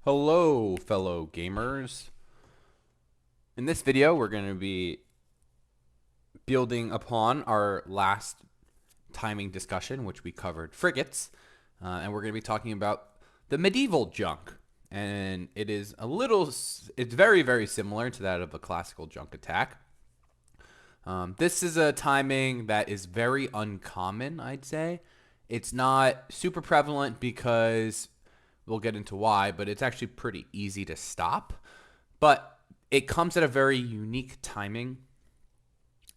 Hello, fellow gamers. In this video, we're going to be building upon our last timing discussion, which we covered frigates, and we're going to be talking about the medieval junk. And it's very, very similar to that of a classical junk attack. This is a timing that is very uncommon, I'd say. It's not super prevalent because we'll get into why, but it's actually pretty easy to stop. But it comes at a very unique timing,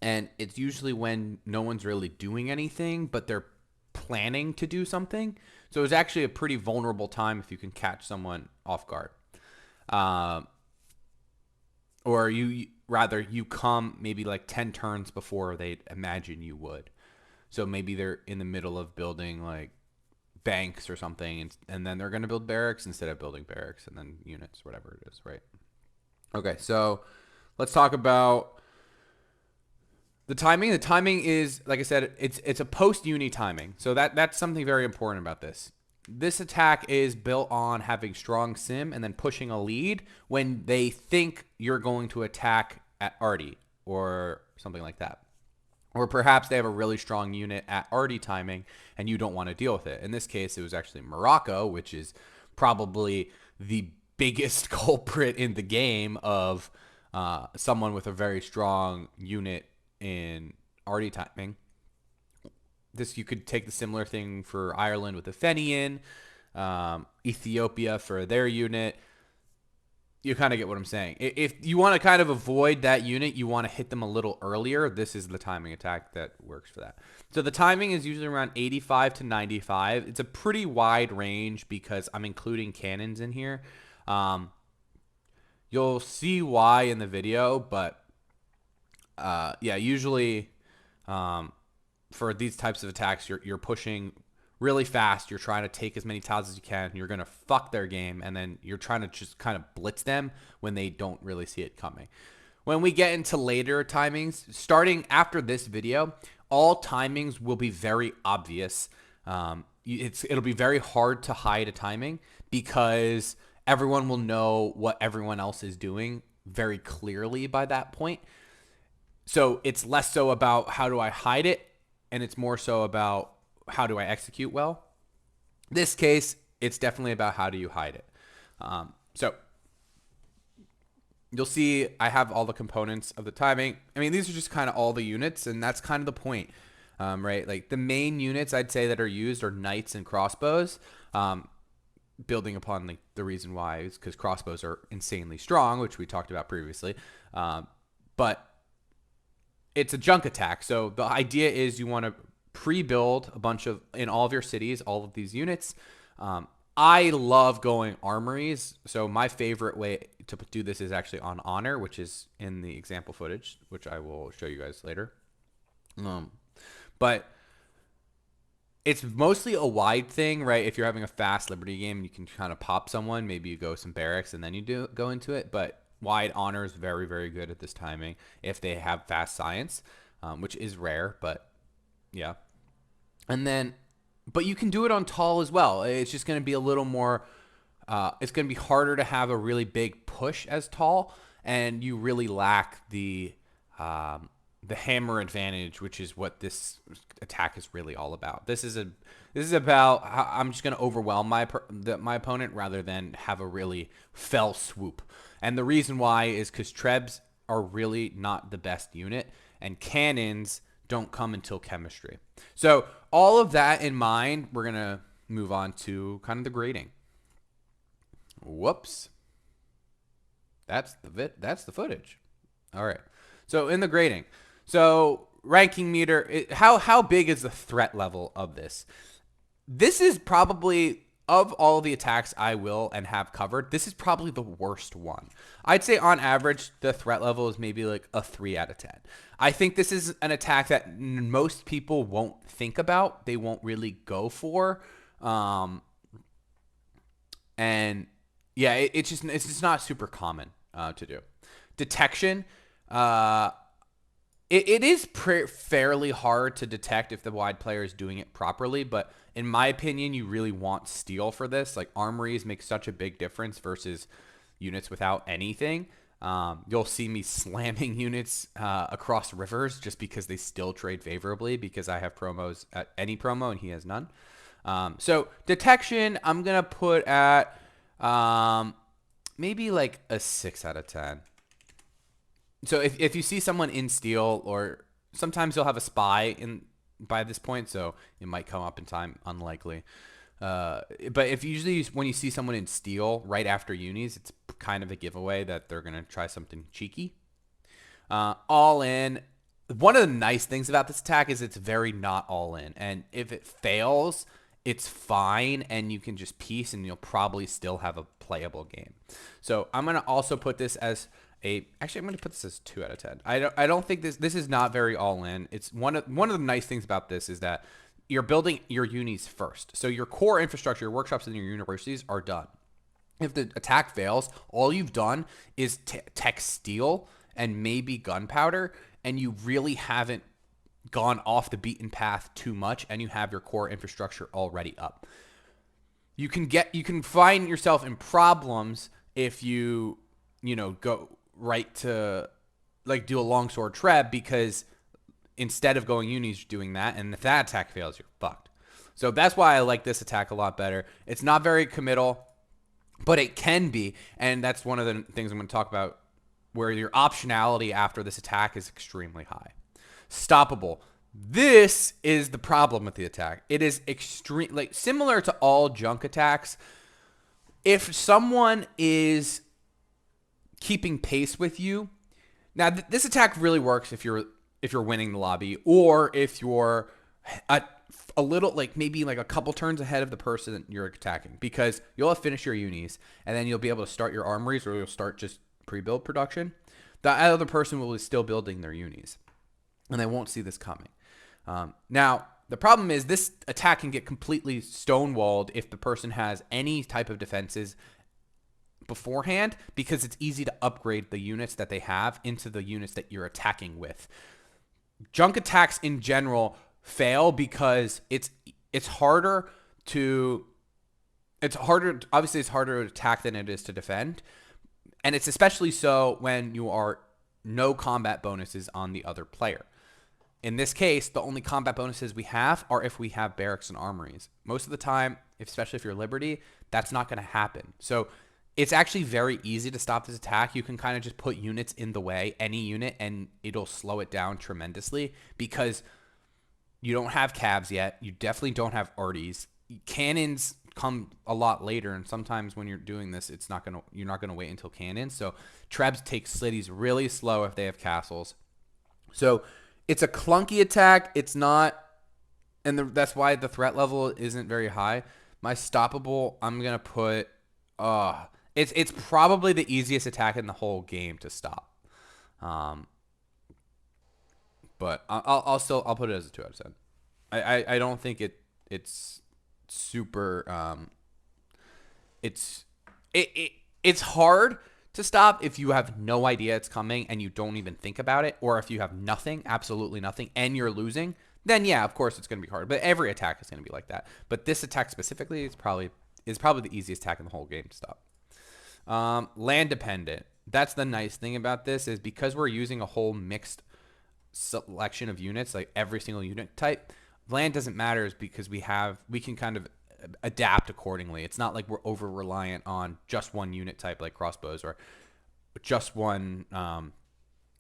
and it's usually when no one's really doing anything, but they're planning to do something. So it's actually a pretty vulnerable time if you can catch someone off guard. Or you come maybe like 10 turns before they imagine you would. So maybe they're in the middle of building like banks or something, and then they're going to build barracks instead of building barracks and then units, whatever it is, right? Okay, so let's talk about the timing. The timing is, like I said, it's a post-uni timing. So that's something very important about this. This attack is built on having strong sim and then pushing a lead when they think you're going to attack at arty or something like that. Or perhaps they have a really strong unit at arty timing and you don't want to deal with it. In this case, it was actually Morocco, which is probably the biggest culprit in the game of someone with a very strong unit in arty timing. You could take the similar thing for Ireland with the Fenian, Ethiopia for their unit. You kind of get what I'm saying. If you want to kind of avoid that unit, you want to hit them a little earlier, this is the timing attack that works for that. So the timing is usually around 85 to 95. It's a pretty wide range because I'm including cannons in here. You'll see why in the video, but yeah, usually for these types of attacks, you're pushing really fast. You're trying to take as many tiles as you can. You're going to fuck their game, and then you're trying to just kind of blitz them when they don't really see it coming. When we get into later timings, starting after this video, all timings will be very obvious. It'll be very hard to hide a timing because everyone will know what everyone else is doing very clearly by that point. So it's less so about how do I hide it, and it's more so about how do I execute well. This case, it's definitely about how do you hide it. So you'll see I have all the components of the timing. I mean, these are just kind of all the units, and that's kind of the point, right? Like the main units I'd say that are used are knights and crossbows. Building upon like the reason why is because crossbows are insanely strong, which we talked about previously. But it's a junk attack. So the idea is you want to pre-build a bunch of, in all of your cities, all of these units. I love going armories. So my favorite way to do this is actually on honor, which is in the example footage, which I will show you guys later. But it's mostly a wide thing, right? If you're having a fast Liberty game, you can kind of pop someone. Maybe you go some barracks and then you go into it. But wide honor is very, very good at this timing if they have fast science, which is rare, but yeah. And then, but you can do it on tall as well. It's just going to be a little more, it's going to be harder to have a really big push as tall, and you really lack the hammer advantage, which is what this attack is really all about. This is about I'm just going to overwhelm my opponent rather than have a really fell swoop. And the reason why is because trebs are really not the best unit, and cannons don't come until chemistry. So all of that in mind, we're going to move on to kind of the grading. Whoops. That's the footage. All right. So in the grading. So ranking meter, how big is the threat level of this? This is probably, of all the attacks I will and have covered, this is probably the worst one. I'd say on average, the threat level is maybe like a 3 out of 10. I think this is an attack that most people won't think about. They won't really go for. And yeah, it's just not super common to do. Detection, It is fairly hard to detect if the wide player is doing it properly, but in my opinion, you really want steel for this. Like armories make such a big difference versus units without anything. You'll see me slamming units across rivers just because they still trade favorably because I have promos at any promo and he has none. So detection, I'm gonna put at maybe like a 6 out of 10. So if you see someone in steel, or sometimes you'll have a spy in by this point, so it might come up in time. Unlikely. But if usually when you see someone in steel right after unis, it's kind of a giveaway that they're gonna try something cheeky. All in. One of the nice things about this attack is it's very not all in, and if it fails, it's fine, and you can just piece, and you'll probably still have a playable game. So I'm gonna also put this as actually, I'm going to put this as 2 out of 10. I don't think this is not very all in. It's one of the nice things about this is that you're building your unis first. So your core infrastructure, your workshops, and your universities are done. If the attack fails, all you've done is tech steel and maybe gunpowder, and you really haven't gone off the beaten path too much, and you have your core infrastructure already up. You can find yourself in problems if you go right to like do a longsword treb, because instead of going unis, you're doing that, and if that attack fails, you're fucked. So that's why I like this attack a lot better. It's not very committal, but it can be, and that's one of the things I'm going to talk about, where your optionality after this attack is extremely high. Stoppable. This is the problem with the attack. It is extreme, like similar to all junk attacks. If someone is keeping pace with you. Now, this attack really works if you're winning the lobby, or if you're a little, like maybe like a couple turns ahead of the person that you're attacking, because you'll have finished your unis, and then you'll be able to start your armories, or you'll start just pre-build production. The other person will be still building their unis, and they won't see this coming. Now, the problem is this attack can get completely stonewalled if the person has any type of defenses beforehand, because it's easy to upgrade the units that they have into the units that you're attacking with. Junk attacks in general fail because it's harder to attack than it is to defend, and it's especially so when you are no combat bonuses on the other player. In this case, the only combat bonuses we have are if we have barracks and armories. Most of the time, especially if you're Liberty, that's not going to happen. So it's actually very easy to stop this attack. You can kind of just put units in the way, any unit, and it'll slow it down tremendously, because you don't have cavs yet. You definitely don't have arties. Cannons come a lot later, and sometimes when you're doing this, you're not gonna wait until cannons. So Trebs take cities really slow if they have castles. So it's a clunky attack. It's not, and that's why the threat level isn't very high. My stoppable, I'm gonna put. It's probably the easiest attack in the whole game to stop. But I'll put it as a 2 out of 10. I don't think it's super. It's hard to stop if you have no idea it's coming and you don't even think about it, or if you have nothing, absolutely nothing, and you're losing. Then yeah, of course it's going to be hard. But every attack is going to be like that. But this attack specifically is probably the easiest attack in the whole game to stop. Land dependent. That's the nice thing about this, is because we're using a whole mixed selection of units, like every single unit type, land doesn't matter, is because we can kind of adapt accordingly. It's not like we're over reliant on just one unit type like crossbows, or just one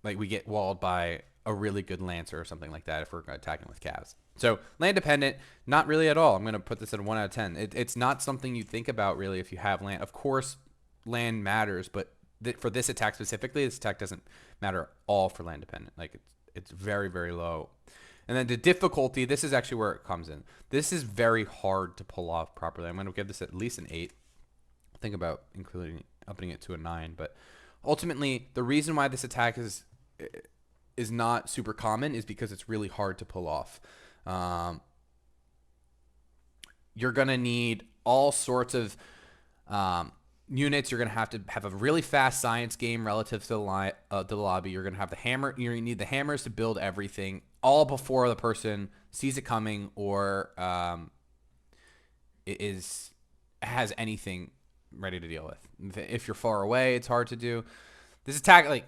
like we get walled by a really good lancer or something like that if we're attacking with calves. So land dependent, not really at all. I'm going to put this at a 1 out of 10. It's not something you think about really if you have land. Of course, land matters, but for this attack specifically, this attack doesn't matter at all for land dependent. Like it's very, very low. And then the difficulty, this is actually where it comes in. This is very hard to pull off properly. I'm going to give this at least an 8. Think about upping it to a 9. But ultimately, the reason why this attack is not super common is because it's really hard to pull off. You're going to need all sorts of units. You're going to have a really fast science game relative to the lobby. You're going to have the hammer. You need the hammers to build everything all before the person sees it coming or has anything ready to deal with. If you're far away, it's hard to do. This attack, like,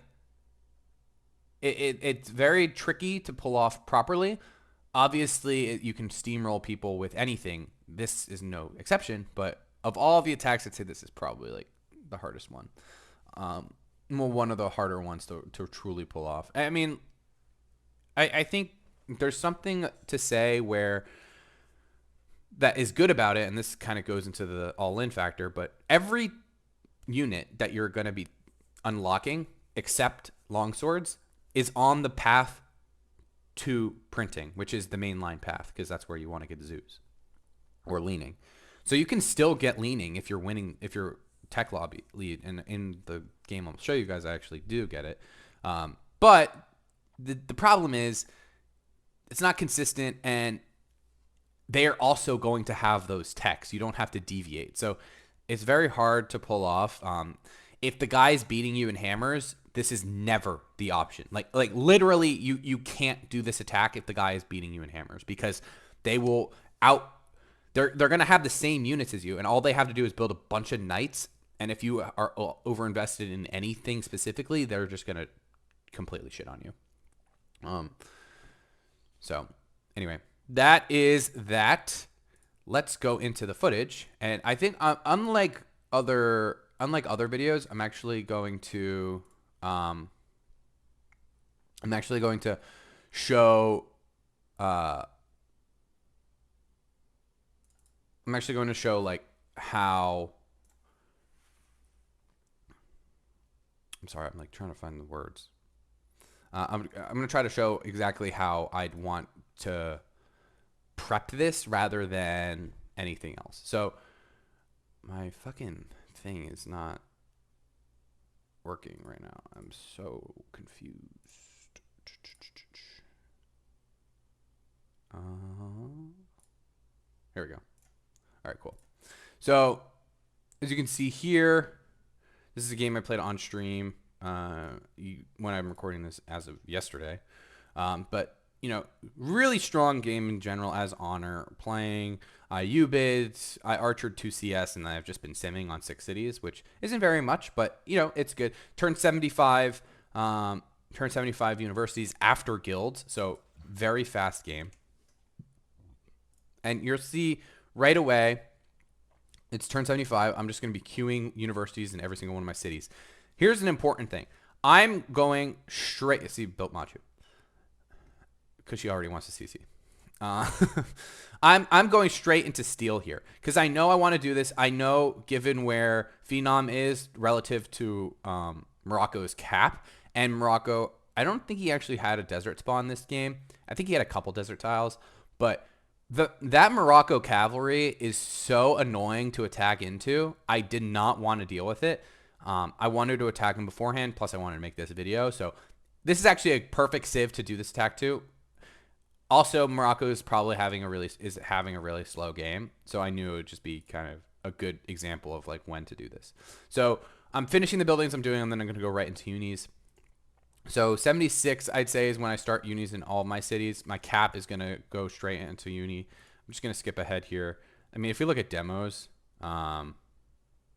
it's very tricky to pull off properly. Obviously, you can steamroll people with anything. This is no exception, but of all of the attacks, I'd say this is probably like the hardest one. Well, one of the harder ones to truly pull off. I mean, I think there's something to say where that is good about it, and this kind of goes into the all-in factor, but every unit that you're going to be unlocking, except longswords, is on the path to printing, which is the mainline path, because that's where you want to get zoos or leaning. So you can still get leaning if you're winning, if you're tech lobby lead, and in the game I'll show you guys, I actually do get it. But the problem is it's not consistent, and they are also going to have those techs. You don't have to deviate. So it's very hard to pull off. If the guy is beating you in hammers, this is never the option. Like literally, you can't do this attack if the guy is beating you in hammers, because they will they're going to have the same units as you, and all they have to do is build a bunch of knights. And if you are overinvested in anything specifically, they're just going to completely shit on you. So anyway, that is that. Let's go into the footage. And I think unlike other videos, I'm actually going to show like how, I'm sorry, I'm like trying to find the words. I'm going to try to show exactly how I'd want to prep this rather than anything else. So my fucking thing is not working right now. I'm so confused. Here we go. All right, cool. So as you can see here, this is a game I played on stream when I'm recording this as of yesterday. But, you know, really strong game in general as Honor. Playing UBIDs, I archered 2 CS, and I've just been simming on 6 cities, which isn't very much, but, you know, it's good. Turned 75 universities after guilds, so very fast game. And you'll see right away, it's turn 75. I'm just going to be queuing universities in every single one of my cities. Here's an important thing. I'm going straight. See, built Machu, because she already wants to CC. I'm going straight into steel here, because I know I want to do this. I know, given where Phenom is relative to Morocco's cap, and Morocco, I don't think he actually had a desert spawn this game. I think he had a couple desert tiles, but that Morocco cavalry is so annoying to attack into. I did not want to deal with it. I wanted to attack him beforehand, plus I wanted to make this video. So this is actually a perfect civ to do this attack to. Also, Morocco is probably having a really slow game, so I knew it would just be kind of a good example of like when to do this. So I'm finishing the buildings I'm doing, and then I'm going to go right into unis. So 76, I'd say, is when I start unis in all my cities. My cap is going to go straight into uni. I'm just going to skip ahead here. I mean, if you look at demos,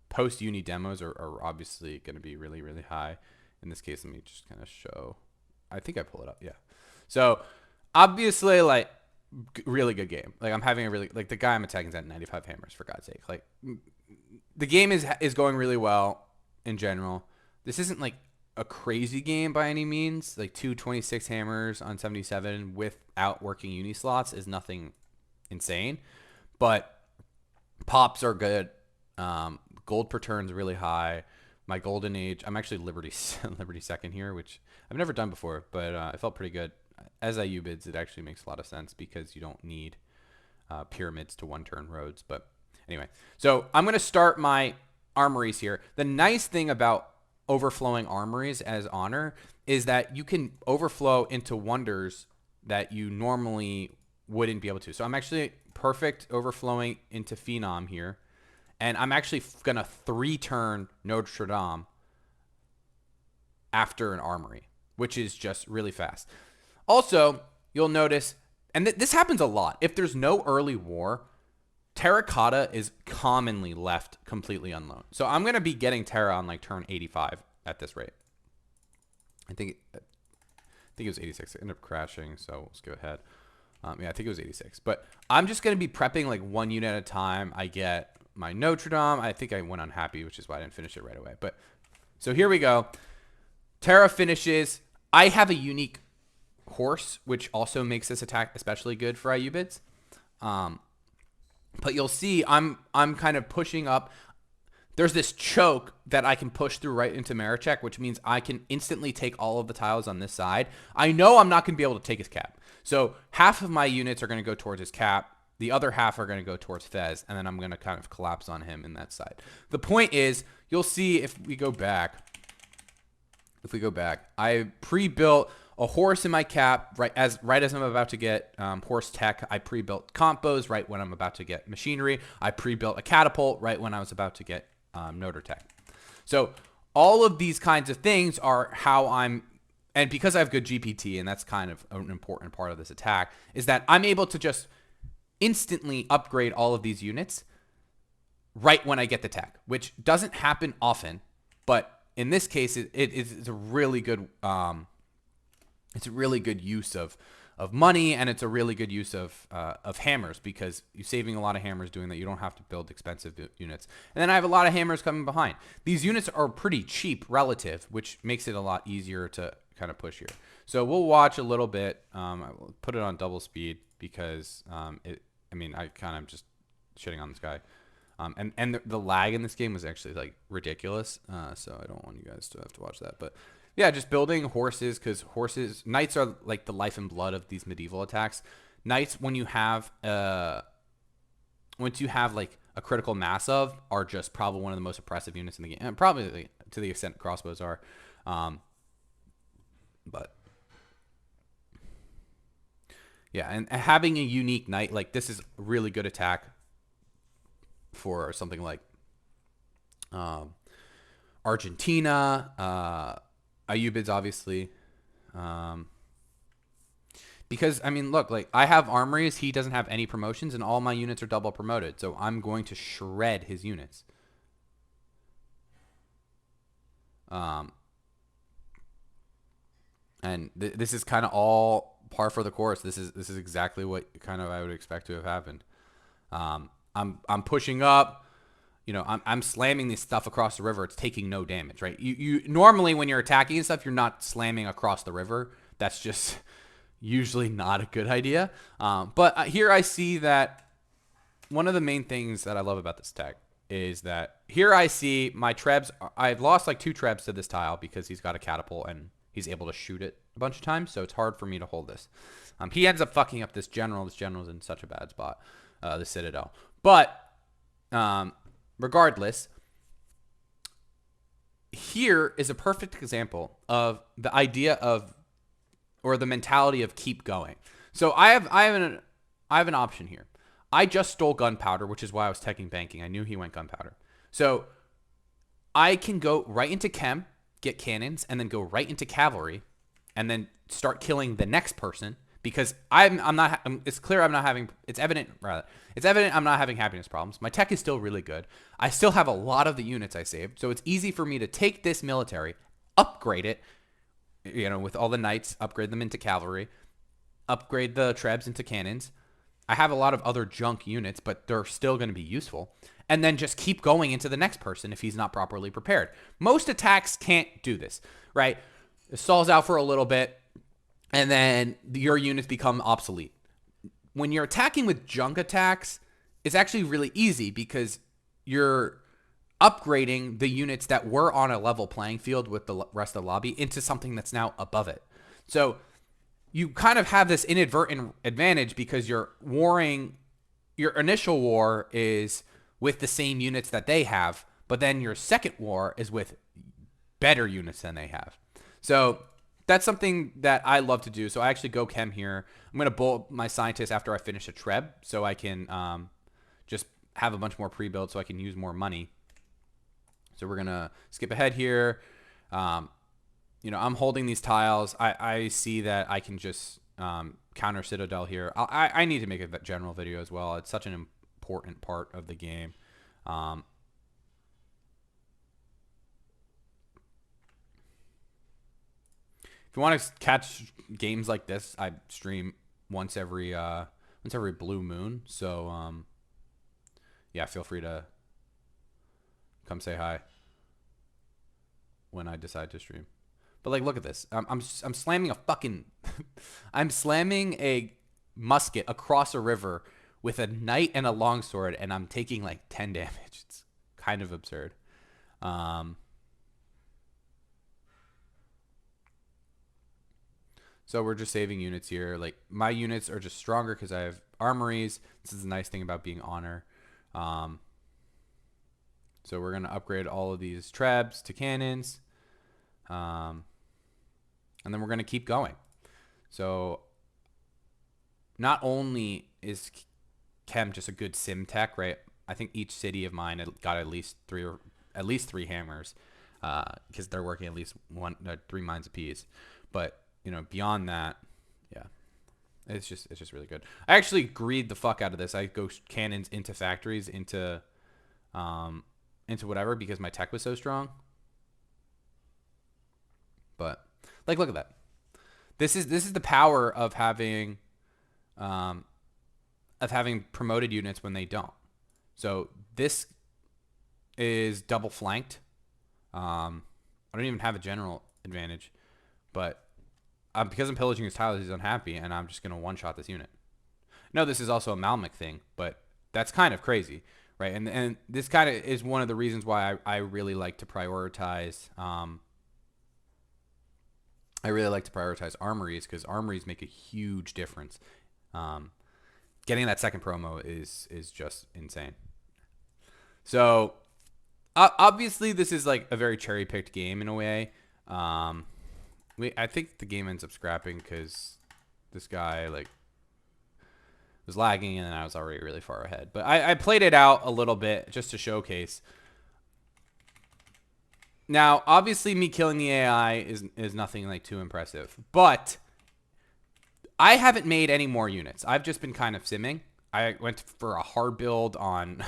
post-uni demos are obviously going to be really, really high. In this case, let me just kind of show. I think I pull it up, yeah. So obviously, like, really good game. Like, I'm having a really, like, the guy I'm attacking is at 95 hammers, for God's sake. Like, the game is going really well in general. This isn't, like, a crazy game by any means. Like 226 hammers on 77 without working uni slots is nothing insane, but pops are good. Gold per turn is really high. My golden age, I'm actually Liberty second here, which I've never done before, but it felt pretty good. As I UBIDs, it actually makes a lot of sense because you don't need pyramids to one turn roads. But anyway, so I'm going to start my armories here. The nice thing about overflowing armories as Honor is that you can overflow into wonders that you normally wouldn't be able to. So I'm actually perfect overflowing into Phenom here. And I'm actually going to 3-turn Notre Dame after an armory, which is just really fast. Also, you'll notice, and this happens a lot, if there's no early war, terracotta is commonly left completely unloaned. So I'm going to be getting Terra on like turn 85 at this rate. I think it was 86. It ended up crashing, so let's go ahead. Yeah, I think it was 86. But I'm just going to be prepping like 1 unit at a time. I get my Notre Dame. I think I went unhappy, which is why I didn't finish it right away. But so here we go. Terra finishes. I have a unique horse, which also makes this attack especially good for Ayyubids. But you'll see I'm kind of pushing up. There's this choke that I can push through right into Marachek, which means I can instantly take all of the tiles on this side. I know I'm not going to be able to take his cap. So half of my units are going to go towards his cap. The other half are going to go towards Fez, and then I'm going to kind of collapse on him in that side. The point is, you'll see if we go back, I pre-built a horse in my cap right as I'm about to get horse tech. I pre-built combos right when I'm about to get machinery. I pre-built a catapult right when I was about to get Notre Tech. So all of these kinds of things are how and because I have good GPT, and that's kind of an important part of this attack, is that I'm able to just instantly upgrade all of these units right when I get the tech, which doesn't happen often, but in this case, it's a really good use of money, and it's a really good use of hammers, because you're saving a lot of hammers doing that. You don't have to build expensive units. And then I have a lot of hammers coming behind. These units are pretty cheap relative, which makes it a lot easier to kind of push here. So we'll watch a little bit. I will put it on double speed because I kind of just shitting on this guy. And the lag in this game was actually like ridiculous. So I don't want you guys to have to watch that. But yeah, just building horses, because knights are like the life and blood of these medieval attacks. Knights, once you have like a critical mass of, are just probably one of the most oppressive units in the game, and probably to the extent crossbows are. But yeah, and having a unique knight like this is a really good attack for something like Argentina, Ayyubids, obviously. Because, I mean, look, like, I have armories. He doesn't have any promotions, and all my units are double promoted. So I'm going to shred his units. And this is kind of all par for the course. This is exactly what kind of I would expect to have happened. I'm pushing up. You know, I'm slamming this stuff across the river. It's taking no damage, right? You normally, when you're attacking and stuff, you're not slamming across the river. That's just usually not a good idea. But here I see that one of the main things that I love about this tech is that here I see my trebs. I've lost like 2 trebs to this tile because he's got a catapult and he's able to shoot it a bunch of times. So it's hard for me to hold this. He ends up fucking up this general. This general's in such a bad spot, the Citadel. But regardless, here is a perfect example of the idea of, or the mentality of, keep going. So I have an option here. I just stole gunpowder, which is why I was teching banking. I knew he went gunpowder. So I can go right into chem, get cannons, and then go right into cavalry, and then start killing the next person, because it's evident I'm not having happiness problems. My tech is still really good. I still have a lot of the units I saved, so it's easy for me to take this military, upgrade it, you know, with all the knights, upgrade them into cavalry, upgrade the trebs into cannons. I have a lot of other junk units, but they're still going to be useful. And then just keep going into the next person if he's not properly prepared. Most attacks can't do this, right? It stalls out for a little bit, and then your units become obsolete. When you're attacking with junk attacks, it's actually really easy because you're upgrading the units that were on a level playing field with the rest of the lobby into something that's now above it. So you kind of have this inadvertent advantage because you're warring. Your initial war is with the same units that they have, but then your second war is with better units than they have. So that's something that I love to do. So I actually go chem here. I'm going to bullet my scientist after I finish a treb, so I can just have a bunch more pre-built so I can use more money. So we're gonna skip ahead here. You know, I'm holding these tiles. I see that I can just counter Citadel here. I need to make a general video as well. It's such an important part of the game. If you want to catch games like this, I stream once every blue moon. So yeah, feel free to come say hi when I decide to stream. But like, look at this. I'm slamming a fucking I'm slamming a musket across a river with a knight and a longsword, and I'm taking like 10 damage. It's kind of absurd. So we're just saving units here. Like, my units are just stronger because I have armories. This is the nice thing about being honor. So we're gonna upgrade all of these trebs to cannons. And then we're going to keep going. So not only is chem just a good sim tech, right? I think each city of mine got at least three hammers, because they're working at least 3 mines apiece. But you know, beyond that, yeah, it's just really good. I actually greed the fuck out of this. I go cannons into factories, into whatever, because my tech was so strong. But like, look at that. This is the power of having promoted units when they don't. So this is double flanked. I don't even have a general advantage, but because I'm pillaging his tiles, he's unhappy, and I'm just gonna one-shot this unit. No, this is also a Malmic thing, but that's kind of crazy, right? And this kind of is one of the reasons why I really like to prioritize. I really like to prioritize armories, because armories make a huge difference. Getting that second promo is just insane. So obviously this is like a very cherry picked game in a way. I think the game ends up scrapping because this guy like was lagging, and I was already really far ahead. But I played it out a little bit just to showcase. Now, obviously, me killing the AI is nothing like too impressive, but I haven't made any more units. I've just been kind of simming. I went for a hard build on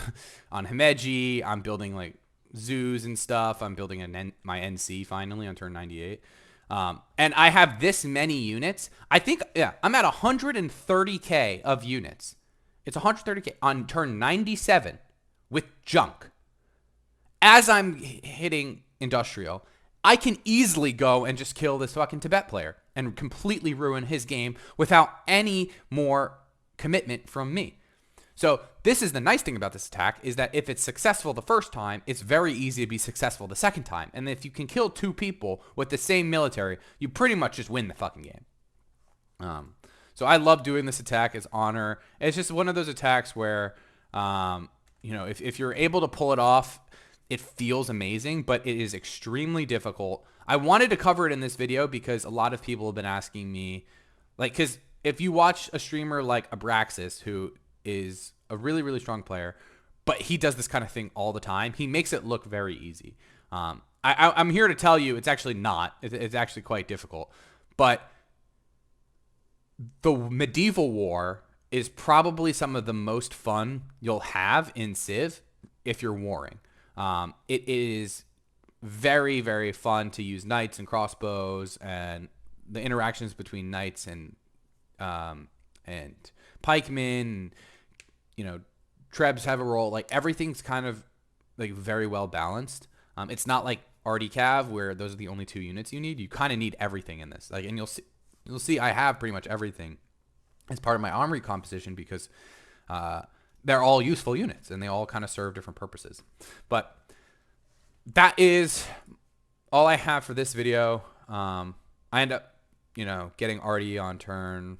Himeji. I'm building like zoos and stuff. I'm building my NC finally on turn 98. And I have this many units. I think, yeah, I'm at 130k of units. It's 130k on turn 97 with junk. As I'm hitting industrial, I can easily go and just kill this fucking Tibet player and completely ruin his game without any more commitment from me. So this is the nice thing about this attack, is that if it's successful the first time, it's very easy to be successful the second time. And if you can kill 2 people with the same military, you pretty much just win the fucking game. So I love doing this attack as honor. It's just one of those attacks where, you know, if you're able to pull it off, it feels amazing, but it is extremely difficult. I wanted to cover it in this video because a lot of people have been asking me, like, because if you watch a streamer like Abraxas, who is a really, really strong player, but he does this kind of thing all the time, he makes it look very easy. I'm here to tell you it's actually not. It's actually quite difficult. But the medieval war is probably some of the most fun you'll have in Civ if you're warring. It is very, very fun to use knights and crossbows, and the interactions between knights and pikemen, you know, trebs have a role. Like, everything's kind of like very well balanced. It's not like RD-Cav where those are the only 2 units you need. You kind of need everything in this. Like, and you'll see I have pretty much everything as part of my armory composition, because they're all useful units and they all kind of serve different purposes. But that is all I have for this video. I end up, you know, getting RD on turn.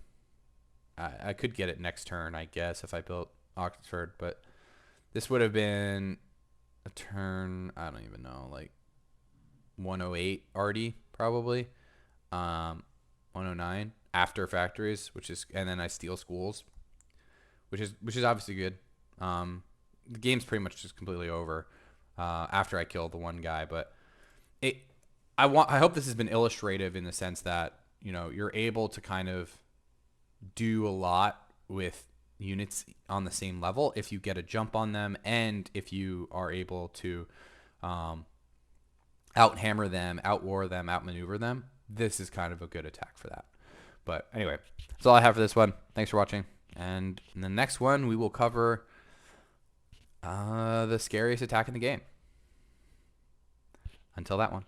I could get it next turn, I guess, if I built Oxford, but this would have been a turn, I don't even know, like 108 RD probably. 109 after factories, which is, and then I steal schools, which is obviously good. the game's pretty much just completely over after I kill the one guy. But I hope this has been illustrative in the sense that, you know, you're able to kind of do a lot with units on the same level if you get a jump on them, and if you are able to out-hammer them, out-war them, out-maneuver them. This is kind of a good attack for that. But anyway, that's all I have for this one. Thanks for watching. And in the next one, we will cover the scariest attack in the game. Until that one.